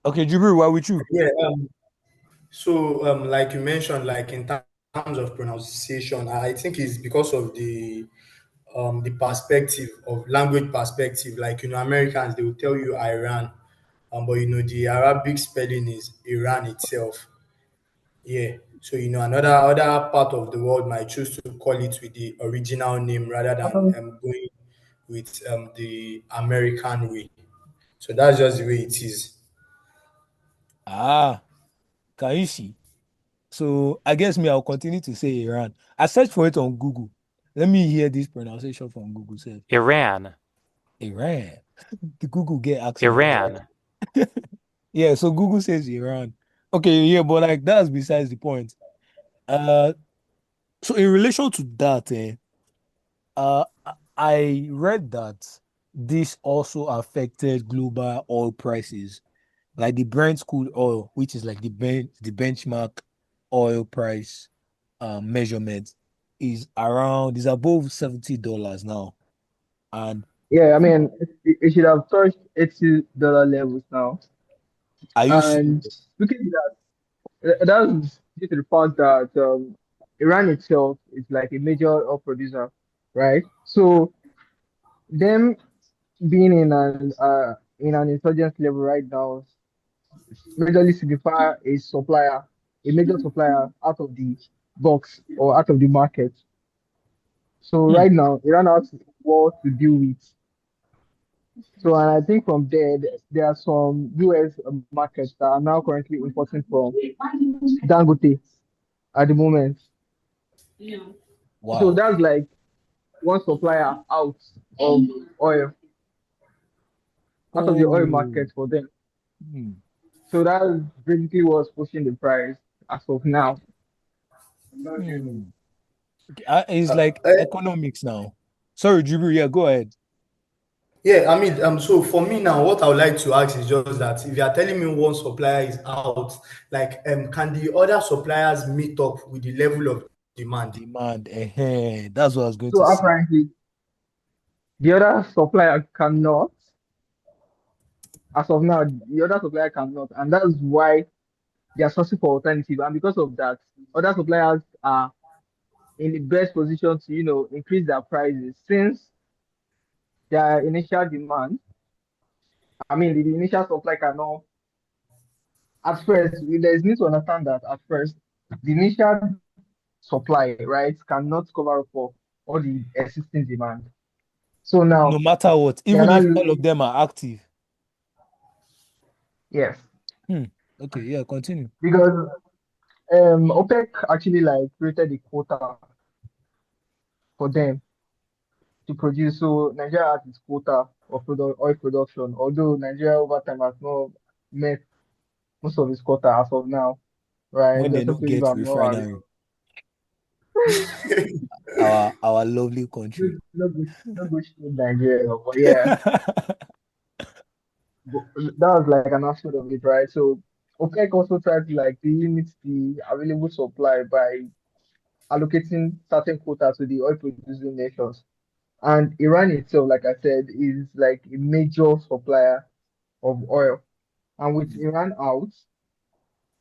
Okay, Jubril, why with you? Yeah. So, like you mentioned, like in terms of pronunciation, I think it's because of the perspective of language perspective. Like Americans, they will tell you Iran, but the Arabic spelling is Iran itself. Yeah. So another part of the world might choose to call it with the original name rather than going with the American way. So that's just the way it is. Ah, can you see? So I guess me, I'll continue to say Iran. I searched for it on Google. Let me hear this pronunciation from Google. Said Iran. Iran. The Google get accent. Iran. Yeah, so Google says Iran. Okay, yeah, but like that's besides the point. Uh, so in relation to that, I read that this also affected global oil prices, like the Brent crude oil, which is like the benchmark oil price measurement, is above $70 now. And Yeah, I mean, it should have touched $80 levels now. are you And serious? looking at that, that's due to the fact that Iran itself is like a major oil producer, right? So them being in an insurgent level right now majorly signify a major supplier out of the box or out of the market. So Hmm. right now, Iran has war to deal with. So, and I think from there, there are some US markets that are now currently importing from Dangote at the moment. So Wow. that's like one supplier of oil, out of the oil Oh. market for them. Hmm. So that's basically what's pushing the price as of now. Hmm. Okay, it's Uh, like eh, economics now. Sorry, Jubril, yeah, go ahead. Yeah, I mean, so for me now, what I would like to ask is just that if you are telling me one supplier is out, like, can the other suppliers meet up with the level of demand? Demand. That's what I was going So to say. apparently, the other supplier cannot, as of now, the other supplier cannot, and that's why they are sourcing for alternative. And because of that, other suppliers are in the best position to, increase their prices since their initial demand. I mean, the initial supply cannot. At first, there's need to understand that at first, the initial supply, right, cannot cover up for all the existing demand. So No now matter what, they are even not, if all of them are active. yes, Hmm. Okay, yeah, continue. because OPEC actually like created a quota for them to produce. So Nigeria has its quota of oil production, although Nigeria over time has not met most of its quota as of now, right? When they There's some don't places get that have not refinery, our lovely country. no go shame Nigeria, but yeah, that was like an aspect of it, right? So OPEC also tried to like limit the available supply by allocating certain quota to the oil producing nations. And Iran itself, like I said, is like a major supplier of oil. And with Iran out,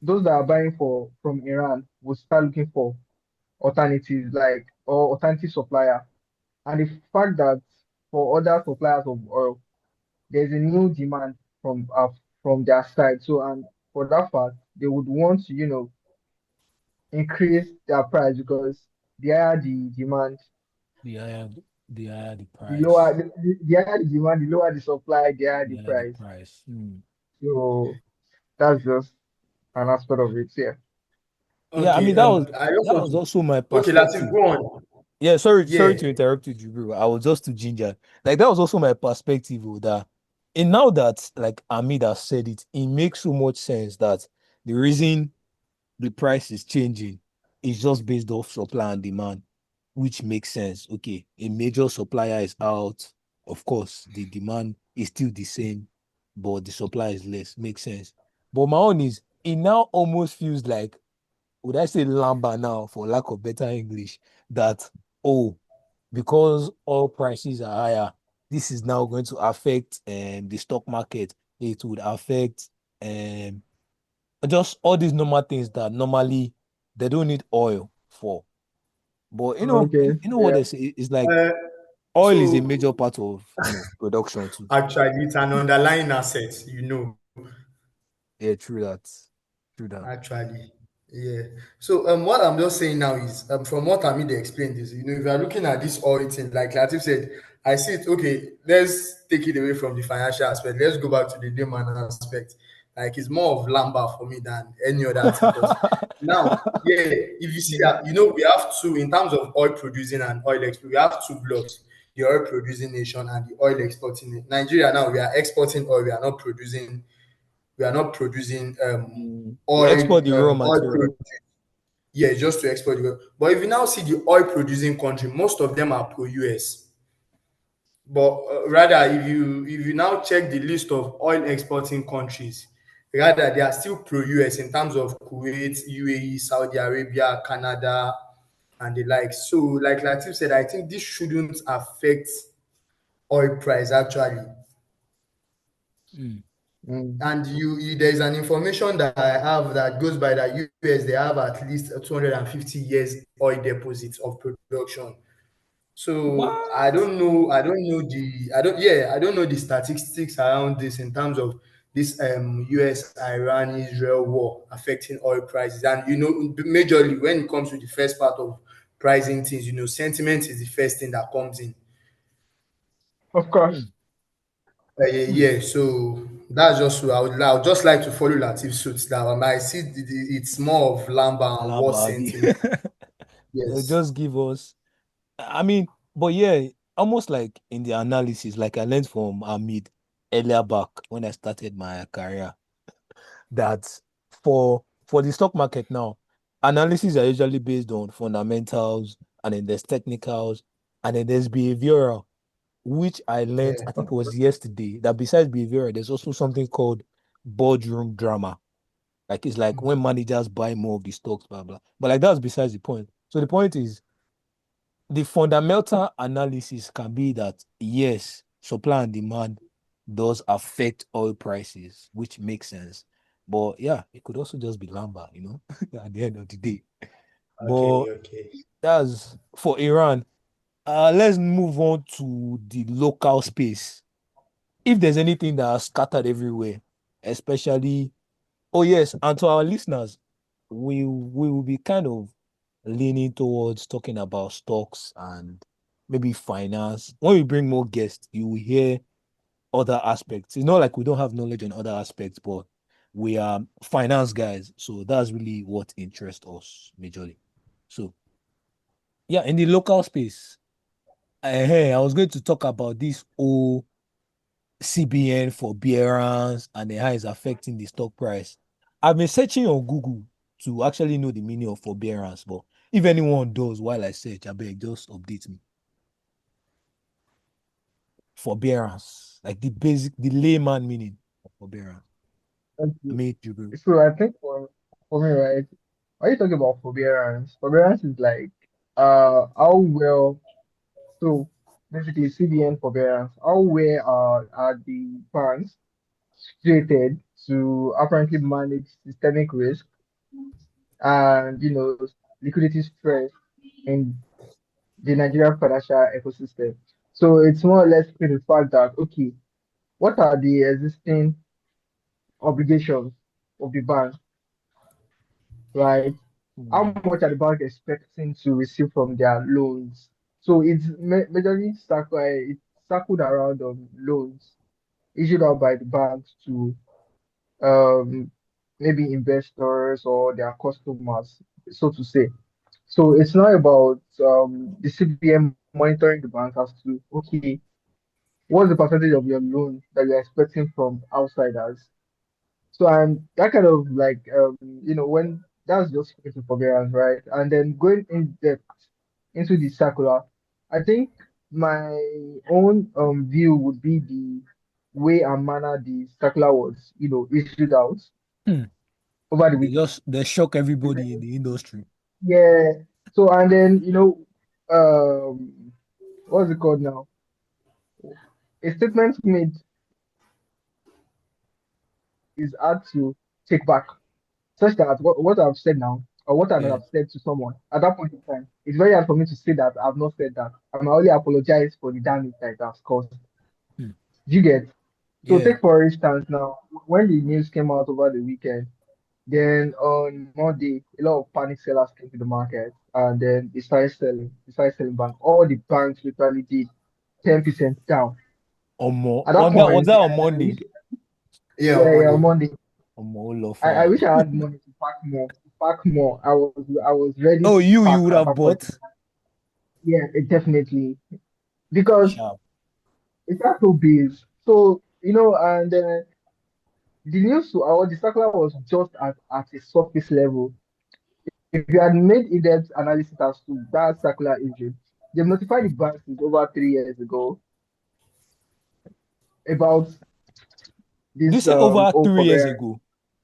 those that are buying from Iran will start looking for alternatives like or alternative supplier. And the fact that for other suppliers of oil, there's a new demand from their side. So and for that fact, they would want to, increase their price because the higher the demand, The higher, the higher the the lower price, the higher the demand, the lower the supply, the higher the the higher the price. price. Hmm. So that's just an aspect of it. Yeah. Yeah, I Okay, mean that was I just that want was to. also my Okay, Latif, perspective. go on. Yeah, sorry Yeah. to interrupt you, Jubril. I was just to ginger. Like that was also my perspective of that. And now that like Amid has said it, it makes so much sense that the reason the price is changing is just based off supply and demand, which makes sense. Okay, a major supplier is out. Of course, the demand is still the same, but the supply is less. Makes sense. But my own is it now almost feels like would I say lamba now for lack of better English that oh because oil prices are higher, this is now going to affect the stock market. It would affect um, just all these normal things that normally they don't need oil for. But Okay. you know what Yeah. they say is like Uh, oil is a so major part of production too. actually, it's an underlying asset, Yeah, true that. True that. actually. Yeah. So what I'm just saying now is from what Amide explained is, if you are looking at this oil thing, like Latif said, I see it, okay, let's take it away from the financial aspect. Let's go back to the layman aspect. Like it's more of lamba for me than any other thing. Because now, yeah, if you see that, we have two in terms of oil producing and oil export, we have two blocks, the oil producing nation and the oil exporting. Nigeria now we are exporting oil, we are not producing We oil export the raw oil material. produce. Yeah, just to export the oil. But if you now see the oil producing country, most of them are pro-US. But rather, if you now check the list of oil exporting countries, rather they are still pro-US in terms of Kuwait, UAE, Saudi Arabia, Canada, and the like. So, like Latif said, I think this shouldn't affect oil price actually. Mm. Mm. And there's an information that I have that goes by that US they have at least 250 years oil deposits of production. So I What? don't know. I don't know the. I don't. Yeah, I don't know the statistics around this in terms of this U.S. Iran Israel war affecting oil prices. And majorly when it comes to the first part of pricing things, sentiment is the first thing that comes in. Of course. Mm. Yeah, Mm. yeah. So that's just what I would just like to follow Latif's suits now. I see it's more of Lamba and war Alaba, abi. sentiment. They'll Yes. just give us. I mean, but yeah, almost like in the analysis, like I learned from Hamid earlier back when I started my career, that for the stock market now, analysis are usually based on fundamentals, and then there's technicals, and then there's behavioral, which I learned, Yeah. I think it was yesterday, that besides behavioral, there's also something called boardroom drama. Like it's like when managers buy more of the stocks, blah blah. But like that's besides the point. So the point is the fundamental analysis can be that yes, supply and demand does affect oil prices, which makes sense. But yeah, it could also just be lumber, at the end of the day. But Okay. Okay. that's for Iran. Let's move on to the local space. If there's anything that are scattered everywhere, especially, oh yes, and to our listeners, we will be kind of leaning towards talking about stocks and maybe finance. When we bring more guests, you will hear other aspects. It's not like we don't have knowledge on other aspects, but we are finance guys, so that's really what interests us majorly. So yeah, in the local space, I was going to talk about this whole CBN forbearance and how it's affecting the stock price. I've been searching on Google to actually know the meaning of forbearance, but if anyone does while I search, I beg just update me. Forbearance, like the layman meaning of forbearance. Thank I you. mean, Jubril. So I think for me, right, when you talk about forbearance, forbearance is like how well, so basically CBN forbearance, how well are the banks situated to apparently manage systemic risk and liquidity stress in the Nigerian financial ecosystem. So it's more or less the fact that okay, what are the existing obligations of the bank, right? How Hmm. much are the bank expecting to receive from their loans? So it's majorly it's circled around loans issued out by the banks to um, maybe investors or their customers, so to say. So it's not about the CBN monitoring the bank as to, okay, what's the percentage of your loan that you're expecting from outsiders? So I'm that kind of like when that's just into forbearance, right? And then going in depth into the circular, I think my own view would be the way and manner the circular was, issued out Hmm. over the weekend. They shock everybody in the industry. Yeah. So and then what's it called now? A statement made is hard to take back. Such that what I've said now, or what I might Yeah. have said to someone at that point in time, it's very hard for me to say that I've not said that. I might only apologize for the damage that it has caused. Hmm. Do you get? So Yeah. take for instance now, when the news came out over the weekend, then on Monday, a lot of panic sellers came to the market and then they started selling. They started selling bank. All the banks literally did 10% down. At that On that was point, that on I wish, Monday? Yeah, on yeah, yeah, on Monday. Monday, Oh love I fire. wish I had money to pack more, to pack more. I was ready Oh, to you pack would at have that point. bought. Yeah, definitely because Sharp. it's not so big. So and the news or the circular was just at a surface level. If you had made in-depth analysis as to that circular issue, they've notified the banks since over 3 years ago about You this say over whole 3 years forbearance. ago.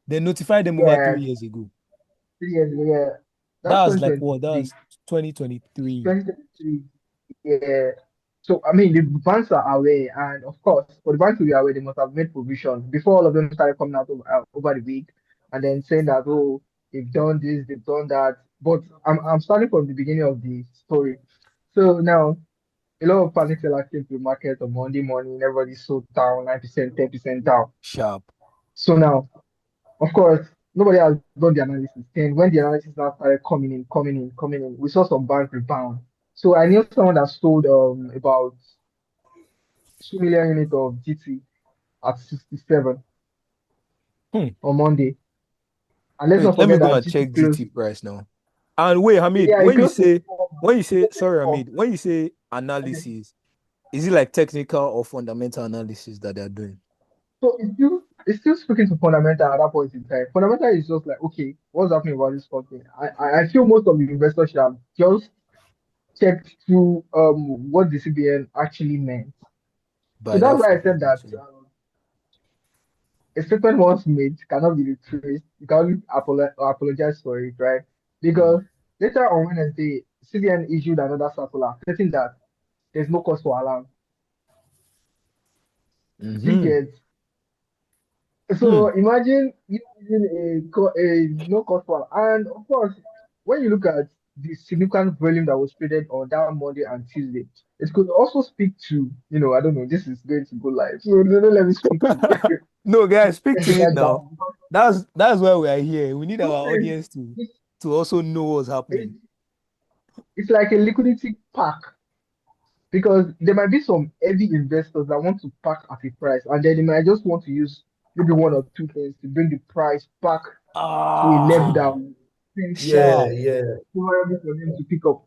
They notified them over Yeah, 3 years ago. 3 years ago. Yeah, that's That's like what? 2023. That's 2023. 2023. Yeah. So I mean, the banks are aware, and of course, for the banks to be aware, they must have made provisions before all of them started coming out over the week, and then saying that they've done this, they've done that. But I'm starting from the beginning of the story. So now a lot of panic sellers came to the market on Monday morning. Everybody sold down 9%, 10% down. Sharp. So now, of course, nobody has done the analysis. Then when the analysis now started coming in, we saw some bank rebound. So I knew someone that sold about 2 million units of GT at 67 Hmm. on Monday. And let's Wait, not let me forget go that and GT check closed. GT price now. And wait, Hamid, Yeah, it closed 84. sorry, 84. Hamid, when you say Okay. analysis, is it like technical or fundamental analysis that they're doing? So it's still speaking to fundamental at that point in time. Fundamental is just like, okay, what's happening about this company? I feel most of the investors should have just checked through what the CBN actually meant. So By that's that why I figure, said that actually. a statement once made cannot be retraced. You can only apologize for it, right? Hmm. Because later on Wednesday, CBN issued another circular stating that there's no cause for alarm. Do you Mm-hmm. get? Hmm. So imagine you using a no cause for alarm. And of course, when you look at the significant volume that was traded on that Monday and Tuesday, it could also speak to, I don't know, this is going to go live. So don't let me speak to No, guys, speak to it head now. down. That's why we are here. We need our Because audience it's, to also know what's happening. it's, it's like a liquidity pack because there might be some heavy investors that want to pack at a price and then they might just want to use maybe one or two things to bring the price back to a level that Ah, makes sense Yeah, sharp. yeah. favorable for them to pick up.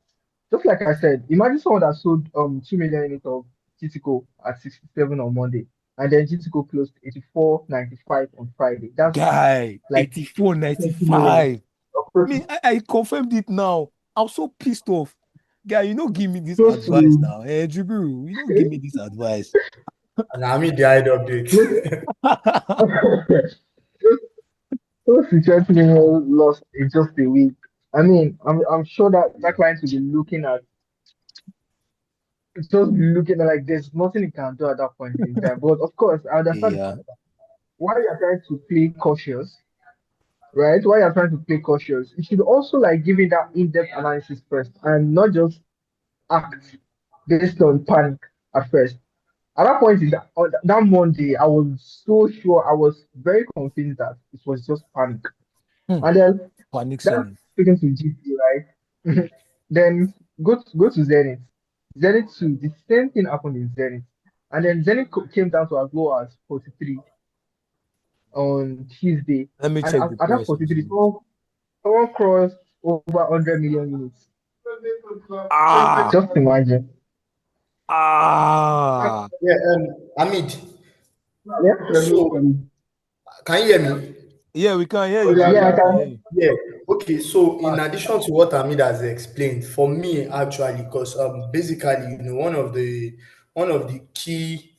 Just like I said, imagine someone that sold 2 million units of GTCO at 67 on Monday and then GTCO closed 84.95 on Friday. That's Guy, like 20 million. 84.95. Me, I confirmed it now. I'm so pissed off. Guy, you don't give me this Close advice to now. Hey, Jubril, you don't give me this advice. And I mean the hide update. close to 20 million lost in just a week. I mean, I'm sure that that client will be looking at just looking at like there's nothing he can do at that point in time. But of course, I understand the Yeah. fact that while you're trying to play cautious, right? While you're trying to play cautious, you should also like give it that in-depth analysis first and not just act based on panic at first. At that point in on that Monday, I was so sure, I was very convinced that it was just panic. Hmm. And then Panic that's selling. speaking to GP, right? Then go to Zenith. Zenith too, the same thing happened in Zenith. And then Zenith came down to as low as 43 on Tuesday. Let me And check the at that price of 43, Zenith. someone crossed over 100 million units. Ah, Just imagine. ah. Yeah, Hamid. Yeah, So can you hear me? Yeah, we can hear you, yeah, Jubril. I We can hear can. you. Yeah. Okay. So in addition to what Hamid has explained, for me actually, because basically, one of the key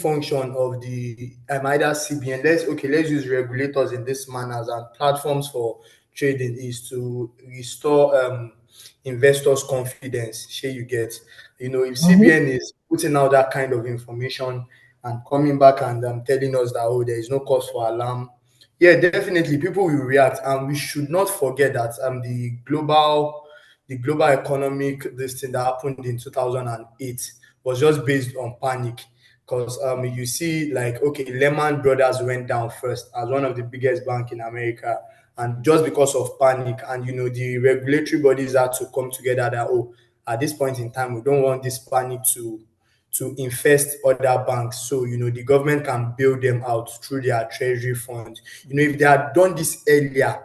function of the either CBN, let's use regulators in this manners and platforms for trading is to restore investors' confidence. Share you get, if Mhm. CBN is putting out that kind of information and coming back and telling us that there is no cause for alarm, Yeah, definitely people will react, and we should not forget that the global economic this thing that happened in 2008 was just based on panic. Because you see, like, okay, Lehman Brothers went down first as one of the biggest bank in America, and just because of panic, and the regulatory bodies had to come together that, oh, at this point in time we don't want this panic to infest other banks. So, the government can bail them out through their treasury fund. If they had done this earlier,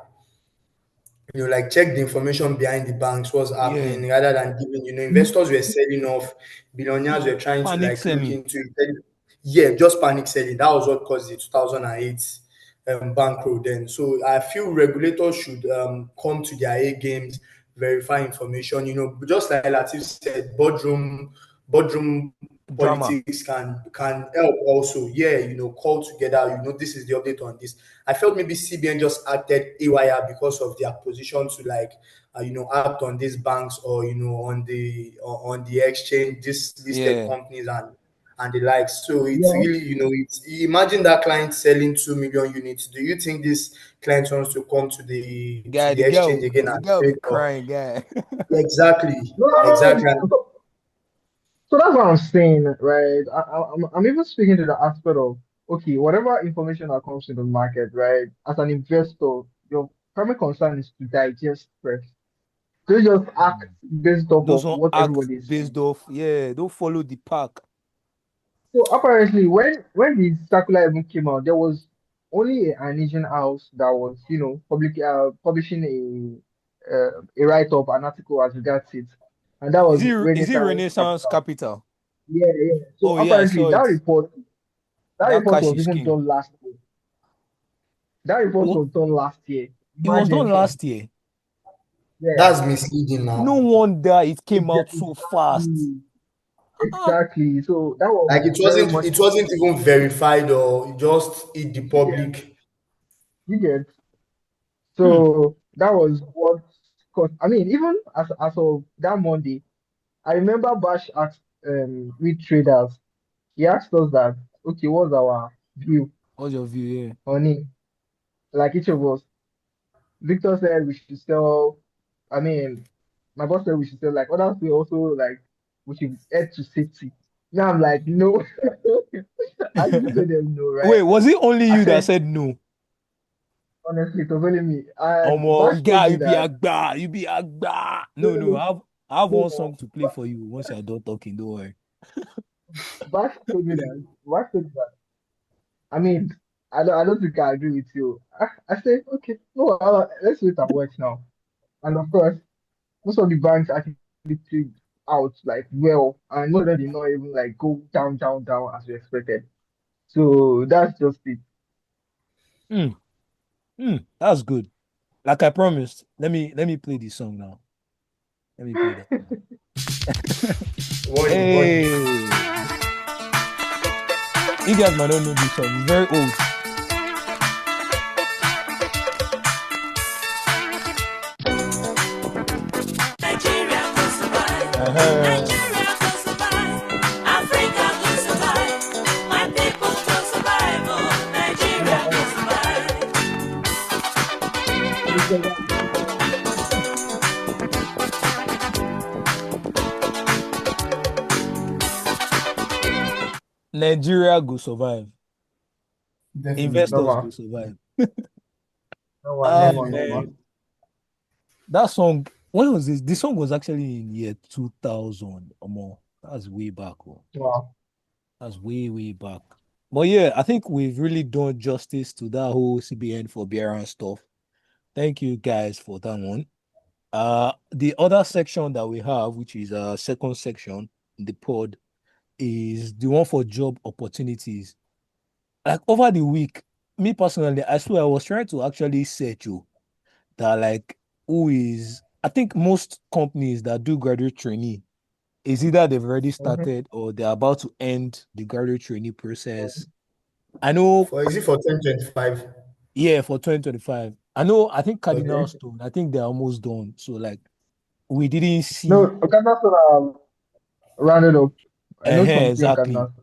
like check the information behind the banks, what's Yeah. happening, rather than giving, investors were selling off, billionaires were trying to Panic like look selling. into it. Yeah, just panic selling. That was what caused the 2008 bank roll then. So I feel regulators should come to their A games, verify information, just like Latif said, boardroom Drama. politics can help also. Yeah, call together, this is the update on this. I felt maybe CBN just acted AYR because of their position to like act on these banks, or on the exchange, these listed Yeah. companies and the like. So it's Yeah. really, it's imagine that client selling 2 million units. Do you think this client wants to come to Guy, the exchange again the and guy will be trade? Or crying, guy. exactly, No, no, no, exactly. no. So that's what I'm saying, right? I'm even speaking to the aspect of, okay, whatever information that comes to the market, right? As an investor, your primary concern is to digest first. Don't just act based off Those of don't what act everybody is saying. based off, yeah, don't follow the pack. So apparently, when the circular even came out, there was only an Asian house that was, publishing a write up, an article as regards it, and that was Is it Renaissance Renaissance Capital. Capital? Yeah, yeah. So Oh yeah, I apparently, saw it. that That report cash was is even king. done last year. That report What? was done last year. It was done Imagine, last year. yeah, That's misleading No now. wonder it came out so fast. exactly, Ah, exactly. So that was Like it very wasn't much it wasn't even verified, or just in the you get, public. you get. hmm. So that was what, cause I mean, even as of that Monday, I remember Bash asked we traders, he asked us that, okay, what's our view What's your view here? on it? Like each of us. Victor said we should sell. I mean, my boss said we should sell. Like others, we also like we should head to safety. Now I'm like, no. I just told them no, right? Wait, was it only I you that said said no? honestly, it was only me. And Omo, Bash told guy, me you be that agba, you be agba. no, No, no, no, no, I have one no. song to play for you once you're done talking. Don't worry. Bash told me that. Bash told me that. I mean, I don't think I agree with you. I say, okay, no, let's wait and watch now. And of course, most of the banks actually played out like well, and most of them did not even like go down, down, down as we expected. So that's just it. Hmm, that's good. Like I promised, let me play this song now. Let me play that song. Warning, warning. Hey, you guys might not know this song. It's very old. Nigeria will survive. Uh-huh. Nigeria will survive. Africa will survive. My people will survive. Oh, Nigeria Yeah, will survive. Nigeria go survive. Definitely. Investors go normal, survive. normal, Ah normal, normal. man, that song. When was this? This song was actually in year 2000 or more. That's way back. Oh. Wow. That's way, way back. But yeah, I think we've really done justice to that whole CBN forbearance stuff. Thank you guys for that one. The other section that we have, which is second section in the pod, is the one for job opportunities. Like over the week, me personally, I swear I was trying to actually search you that like who is I think most companies that do graduate trainee is either they've already Mhm. started or they're about to end the graduate trainee process. I know, Is it for 2025? yeah, for 2025. I know, I think Cardinal Okay. Stone, I think they're almost done. So like we didn't No, see Okada sort of rounded up. I know some few in exactly. Kaduna.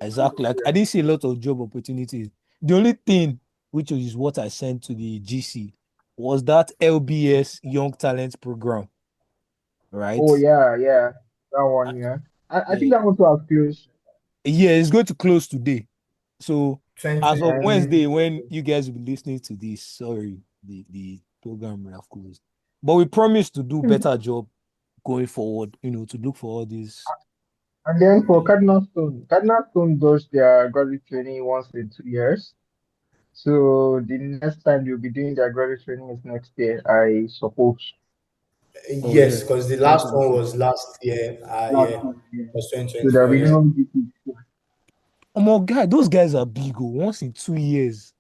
Exactly. Like I Yeah. didn't see a lot of job opportunities. The only thing which is what I sent to the GC, was that LBS Young Talent Program, Oh right? yeah, yeah, that Uh, one. Yeah, I think Yeah, that one too has closed. yeah, it's going to close today. So as of 20. Wednesday, when you guys will be listening to this, sorry, the program will have closed. But we promise to do better job going forward, to look for all these. And then for Cardinal Stone does their graduate training once in 2 years. So the next time you'll be doing their graduate training is next year, I suppose. Oh yeah, Yes, because the last one 2026. was last year. Last Yeah, year, yeah. was So there'll 2024. be Yeah. no GP. Oh my God, those guys are big. Oh, once in 2 years.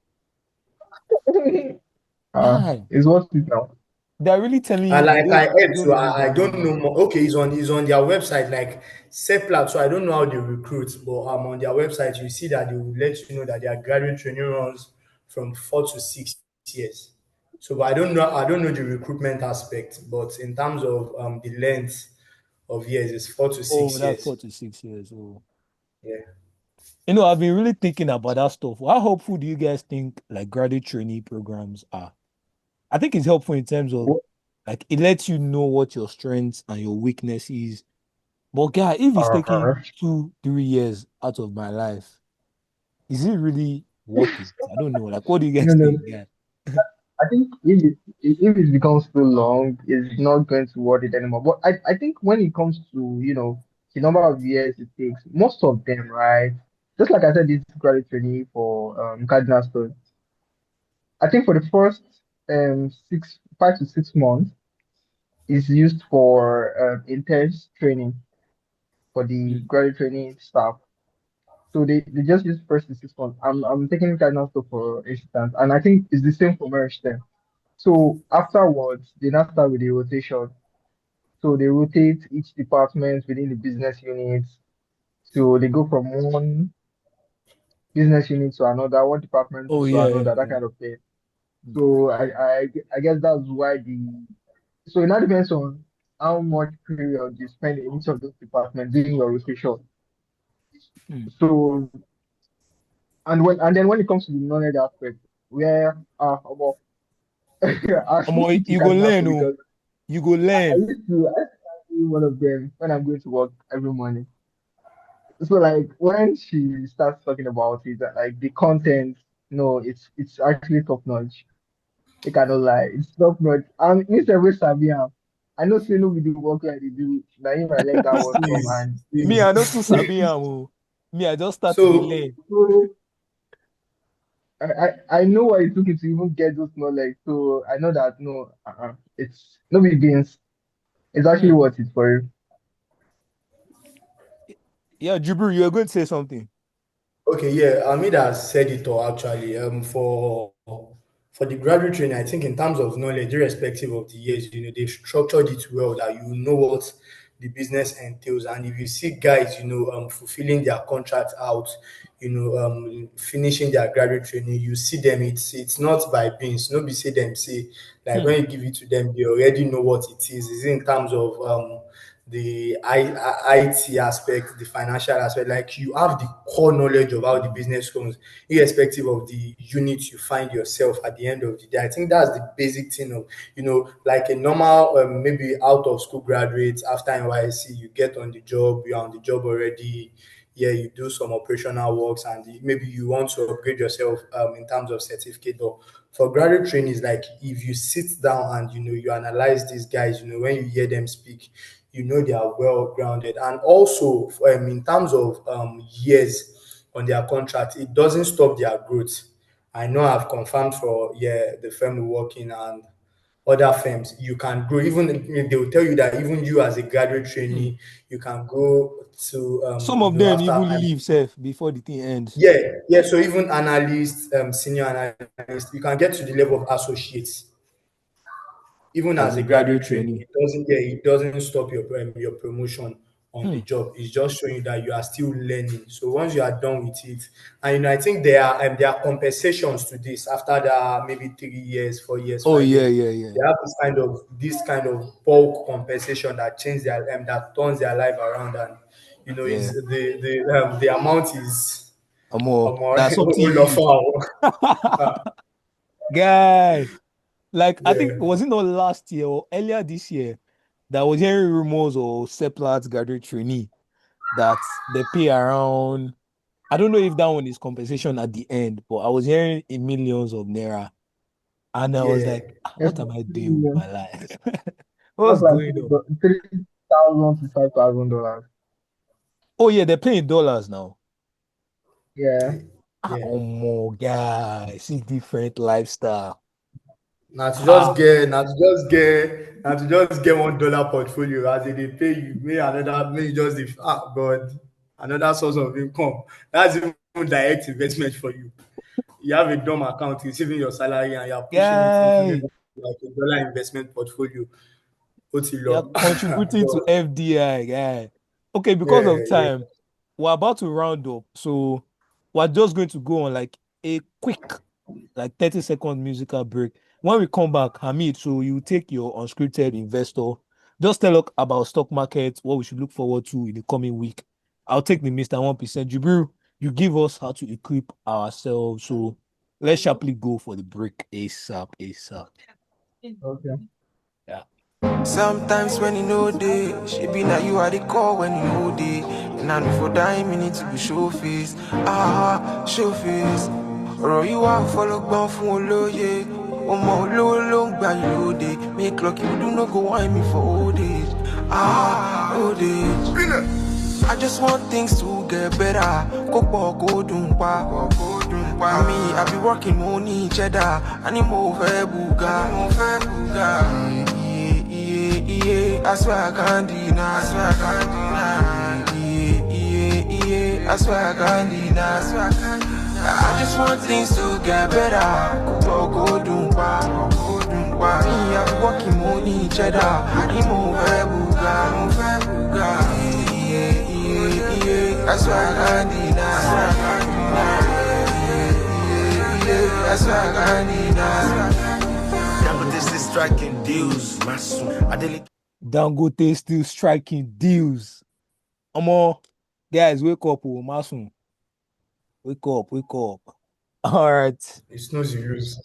Guy, It's what it is now. they're really telling And you like I they heard don't too, really I value don't you. know more. Okay, it's on their website, like Seplat. So I don't know how they recruit, but on their website, you see that they will let you know that their graduate training runs from 4 to 6 years. So, but I don't know the recruitment aspect, but in terms of the length of years, it's four to Oh, six that's years. 4 to 6 years. Oh. Yeah. I've been really thinking about that stuff. How helpful do you guys think like graduate trainee programs are? I think it's helpful in terms of What- like it lets you know what your strengths and your weaknesses. But guy, if it's taking Uh, 2, 3 years out of my life, is it really worth it? I don't know. Like, what do you guys no, no. think, guy? I think if it becomes too long, it's not going to worth it anymore. But I think when it comes to, the number of years it takes, most of them, right? Just like I said, this graduate trainee for Cardinal Stone. I think for the first 5 to 6 months is used for intense training for the Mm. graduate training staff. So they just use first to 6 months. I'm taking Cardinal Stone for instance, and I think it's the same for Meristem. So afterwards, they now start with the rotation. So they rotate each department within the business units. So they go from one business unit to another, one department Oh to yeah, yeah, another, that yeah. kind of thing. Mm. So I guess that's why so it now depends on how much period you spend in each of those departments doing your rotation. Mm. So and then when it comes to the knowledge aspect, where well, I Omo, speak to you go Cardinal learn, oh. because You go I learn. used to I used to be one of them when I'm going to work every morning. So like when she starts talking about it, like the content, no, it's actually top notch. I cannot lie, it's top notch. Miss every Sabian. I know say no with the work like they do. Now him I learned that one from Please, and Me, I please. know too sabi am, oh. Me, I just start to the So learn. so I know what it took you to even get those knowledge. So I know that no, it's no big beans. It's actually Hmm. worth it for you. Yeah, Jubril, you are going to say something. okay, yeah, Amid has said it all actually. For the graduate training, I think in terms of knowledge, irrespective of the years, they've structured it well that you know what the business entails. And if you see guys, fulfilling their contract out, finishing their graduate training, you see them. It's not by beans. Nobody say them say like Hmm. when you give it to them, they already know what it is. Is in terms of the IT aspect, the financial aspect, like you have the core knowledge of how the business runs, irrespective of the unit you find yourself at the end of the day. I think that's the basic thing of, like a normal, maybe out of school graduate after NYC, you get on the job, you're on the job already. Yeah, you do some operational works and maybe you want to upgrade yourself in terms of certificate. But for graduate training, is like if you sit down and you analyze these guys, when you hear them speak, they are well grounded. And also, in terms of years on their contract, it doesn't stop their growth. I know I've confirmed for the firm we work in and other firms, you can grow. Even they will tell you that even you as a graduate Hmm. trainee, you can go to Some of them after even leave self before the thing ends. yeah, yeah. So even analyst, senior analyst, you can get to the level of associates even As as a a graduate graduate trainee, trainee. it doesn't stop your promotion on Hmm. the job. It's just showing you that you are still learning. So once you are done with it, and I think there are compensations to this after that maybe 3 years, 4 years, Oh five yeah, years. yeah, yeah, They have this kind of bulk compensation that that turns their life around, and yeah. is the amount is More. more That's something huge. Olofao. Guy, like I think Yeah, was it not last year or earlier this year that was hearing rumors of Seplat graduate trainee that they pay around. I don't know if that one is compensation at the end, but I was hearing in millions of naira, and I was yeah. like, "Ah, Yes, what am I doing with million. my life? That's What's like going on?" 3,000 to $5,000. Oh yeah, they're paying dollars now. Yeah. Yeah. Ah, Yeah. oh my guy, see different lifestyle. Now to just Ah, get, now to just get, now to just get $1 portfolio as they pay you, may another, may you just God, another source of income. That's even direct investment for you. You have a dumb account receiving your salary and you're pushing it into maybe guy, like $1 investment portfolio. What's it you're log? contributing to God. FDI, guy. Okay, because Yeah, of yeah. time, we're about to round up, so we're just going to go on like a quick, like 30-second musical break. When we come back, Hamid, so you take your unscripted investor. Just tell us about stock market, what we should look forward to in the coming week. I'll take the Mr. 1%. Jubril, you give us how to equip ourselves. So let's sharply go for the break ASAP, ASAP. Okay. Yeah. Sometimes when you know day, she be now you are the call when you know day. And I know for time you need to be show face. Show face. Ọ̀rọ̀ yìí wá fọlọ́gbọ́n fún olóye. Ọmọ olówó ló ń gbà yín lóde. Make lucky you do no go whine me for old age. Old age. I just want things to get better. Kó pọ̀ kó dùn pa. Me, I be working money cheddar. I need more buga. I swear I can't deny. I swear I can't deny. I just want things to get better. Go dumpa. Me, I be working money cheddar. I need more buga. I swear I can't deny. I swear I can't deny. This is striking deals, my son. I delete. Dangote still striking deals. Omo, guys, wake up, oh, Masun. Wake up, wake up. All right. It's no use.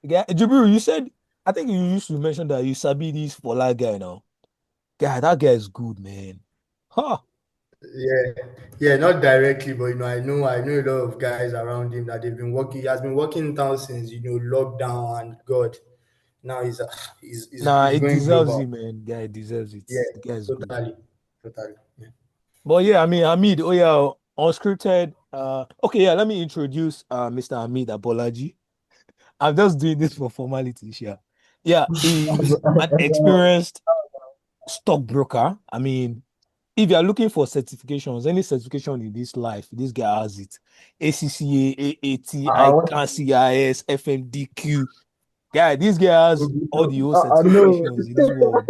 Yeah, Jibril, you said, I think you used to mention that you sabi this for that guy now. Guy, that guy is good, man. Huh. Yeah, yeah, not directly, but I know a lot of guys around him that they've been working. He has been working in town since lockdown, and God, now Nah, he's it going deserves it, global. man. Guy deserves it. Yeah, The guy is good. totally, totally. Yeah. But yeah, I mean, Hamid, oh yeah, unscripted. Okay, yeah, let me introduce Mr. Hamid Abolaji. I'm just doing this for formality, sure. Yeah, he's an experienced stockbroker. I mean, if you are looking for certifications, any certification in this life, this guy has it. ACCA, AAT, What? ICANN, CIS, FMDQ. Guy, this guy has all the old I know. certifications in this world.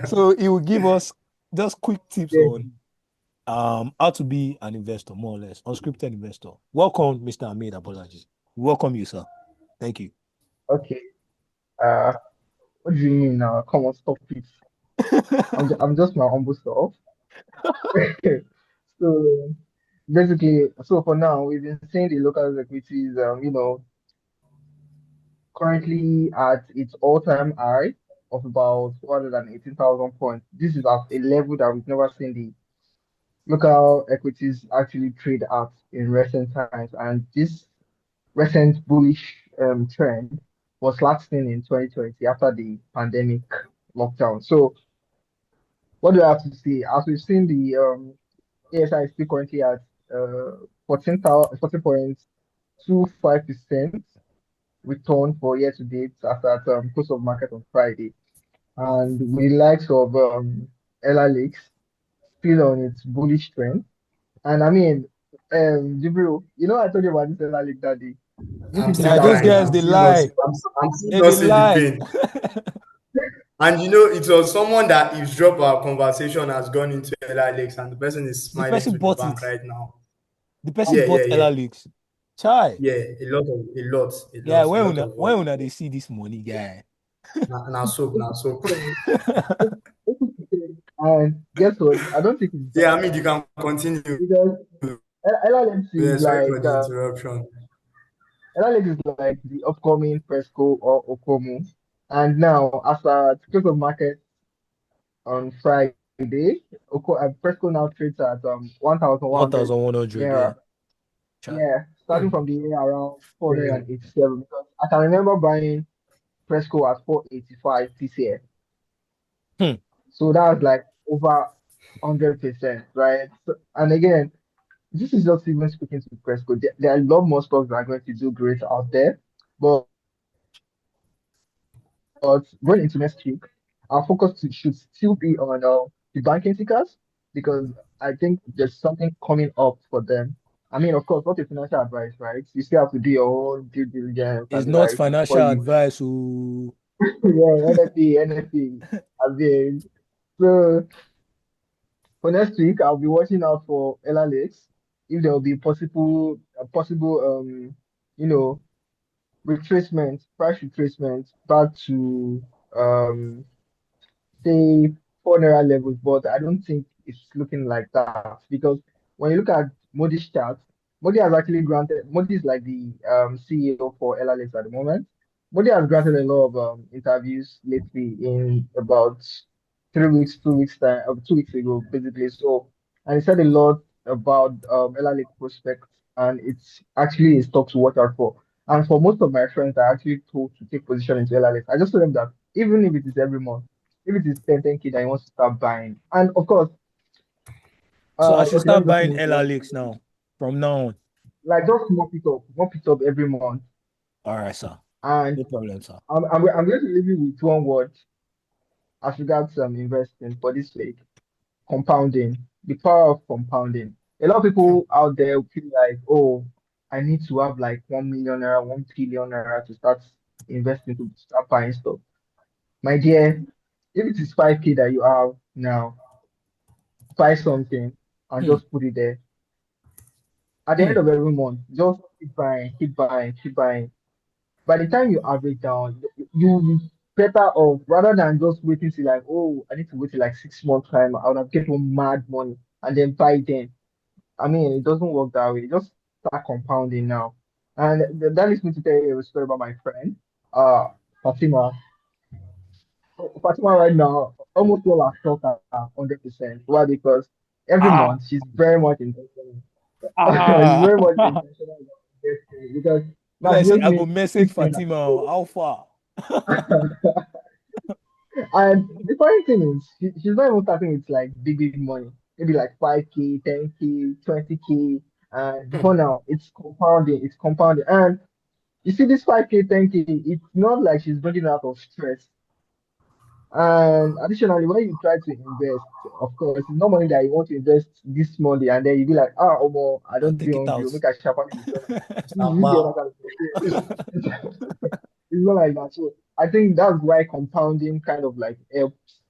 So he will give us just quick tips Yeah. on how to be an investor, more or less, unscripted investor. Welcome, Mr. Ahmed Abolaji. Welcome you, sir. Thank you. Okay. Uh, what do you mean now? Come on, stop it. I'm just my humble self. So basically, so for now, we've been seeing the local equities, currently at its all-time high of about 418,000 points. This is at a level that we've never seen the local equities actually trade at in recent times. And this recent bullish trend was last seen in 2020 after the pandemic lockdown. So what do I have to say? As we've seen, the ASI is still currently at 14.25% return for year to date after close of market on Friday. And with the likes of Ella Lakes still on its bullish trend. And I mean, Jibril, I told you about this Ella Lake that day. You I'm people still Guy, shout those crying. me guys, I'm they down. still not. lie. I'm still They, not they seeing the lie. pain. And it was someone that eavesdropped our conversation has gone into Ella Lakes, and the person is The smiling person to the bought it. bank right now. The person Yeah, yeah, bought yeah, Ella Lakes. Chai. yeah. A Yeah, lot, a lot of when work. una they see this money, guy. Now soap. And guess what? I don't think it's Yeah, bad I mean you can continue. because LLMC is Yeah, sorry for like the interruption. Alex is like the upcoming Presco or Okomu. And now, as a close of market on Friday, Presco now trades at 1,100 1,100, yeah. naira. Chat. Yeah, starting Hmm. from the year around Hmm. 487 because I can remember buying Presco at 485 TCF. Hmm. So that's like over 100%, right? So, and again, this is just even speaking to Presco. There are a lot more stocks that are going to do great out there. But going into next week, our should still be on the banking tickers because I think there's something coming up for them. I mean, of course, not a financial advice, right? You still have to do your own due diligence It's and the not likes before financial you, advice. Ooh. yeah, NFP. I mean, so for next week, I'll be watching out for Ella Lakes if there will be possible you know price retracement back to um say 4 naira levels, but I don't think it's looking like that because when you look at Modi's chart, Modi is like the CEO for LLX at the moment. Modi has granted a lot of interviews lately in about 3 weeks, 2 weeks time, 2 weeks ago, basically. So, and he said a lot about LLX prospects, and it's actually a stock to watch out for. And for most of my friends, I actually told to take position into LLX. I just told them that even if it is every month, if it is 10K that he wants to start buying. And of course, So I should okay, let me start just buying finish the Ella one. Lakes now. From now on. Like just mop it up every month. All right, sir. And No problem, sir. I'm going to leave you with one word as regards investing for this week. Compounding. The power of compounding. A lot of Hmm. people out there feel like, oh, I need to have like 1 million naira, 1 billion naira to start investing to start buying stuff. My dear, if it is 5K that you have now, buy something and Hmm. just put it there. At the Hmm. end of every month, just keep buying, keep buying, keep buying. By the time you average down, you better off rather than just waiting till like, oh, I need to wait till like 6 months time. I would have get one mad money and then buy then. I mean, it doesn't work that way. Just start compounding now. And that leads me to tell you a story about my friend, uh, Fatima. Fatima right now, almost all our stocks are 100%. Why? Because every Ah. month she's very much intentional. She's very much Ah. intentional about investing because Be now like she say just I go made message 15 Fatima. How far? and the funny thing is, she's not even starting with like big money. Maybe like 5K, 10K, 20K. And Hmm. before now, it's compounding. And you see, this 5K, 10K, it's not like she's bringing it out of stress. And additionally, when you try to invest, of course, it's not money that you want to invest this money, and then you be like, ah, Omo, I I'll don't take do it on you, out. make a sharpen return. You get Sama. what I'm saying? It's not like that. So I think that's why compounding kind of like helps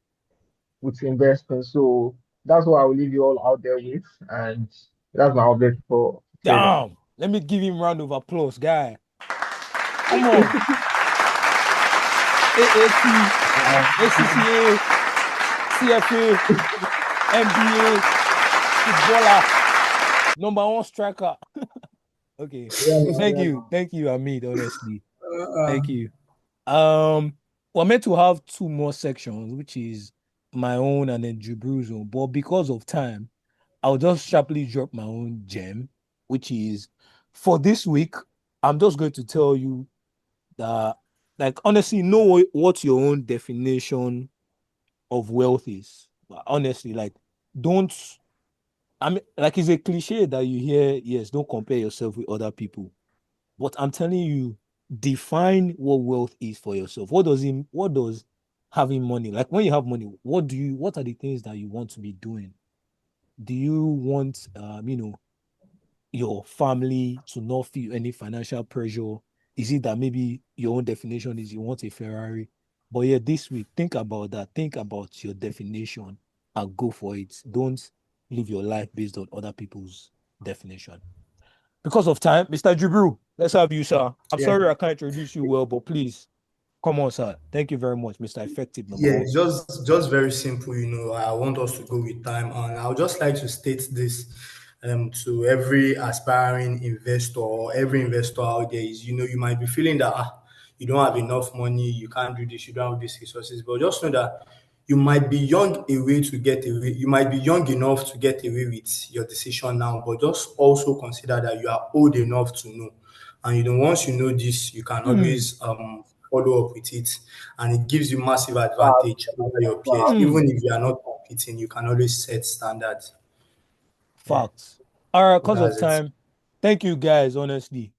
with investing. So that's what I will leave you all out there with, and that's my update for trading. Damn. Let me give him round of applause, guy. Come on. AAC, ACCA, CFA, NBA, footballer, number one striker. Okay. Yeah, man, Thank yeah, you. man. Thank you, Amit, honestly. Uh, Thank you. We're meant to have two more sections, which is my own and then Jubril's own. But because of time, I'll just sharply drop my own gem, which is for this week. I'm just going to tell you that, like, honestly, know what your own definition of wealth is. But honestly, like, don't. I mean, like, it's a cliche that you hear. Yes, don't compare yourself with other people. But I'm telling you, define what wealth is for yourself. What does having money, like when you have money, what are the things that you want to be doing? Do you want your family to not feel any financial pressure? Is it that maybe your own definition is you want a Ferrari? But yeah, this week, think about that. Think about your definition and go for it. Don't live your life based on other people's definition. Because of time, Mr. Jubril, let's have you, sir. I'm yeah. sorry I can't introduce you well, but please come on, sir. Thank you very much, Mr. Effective number Yeah, one. just very simple. I want us to go with time, and I would just like to state this. to every aspiring investor or every investor out there is, you might be feeling that you don't have enough money, you can't do this, you don't have these resources, but just know that you might be young away to get away, you might be young enough to get away with your decision now, but just also consider that you are old enough to know. And once you know this, you can Hmm. always follow up with it, and it gives you massive Wow, advantage over your peers. wow. Hmm. Even if you are not competing, you can always set standards. Yeah, Facts. All right, so cause of that's it. time. Thank you guys, honestly.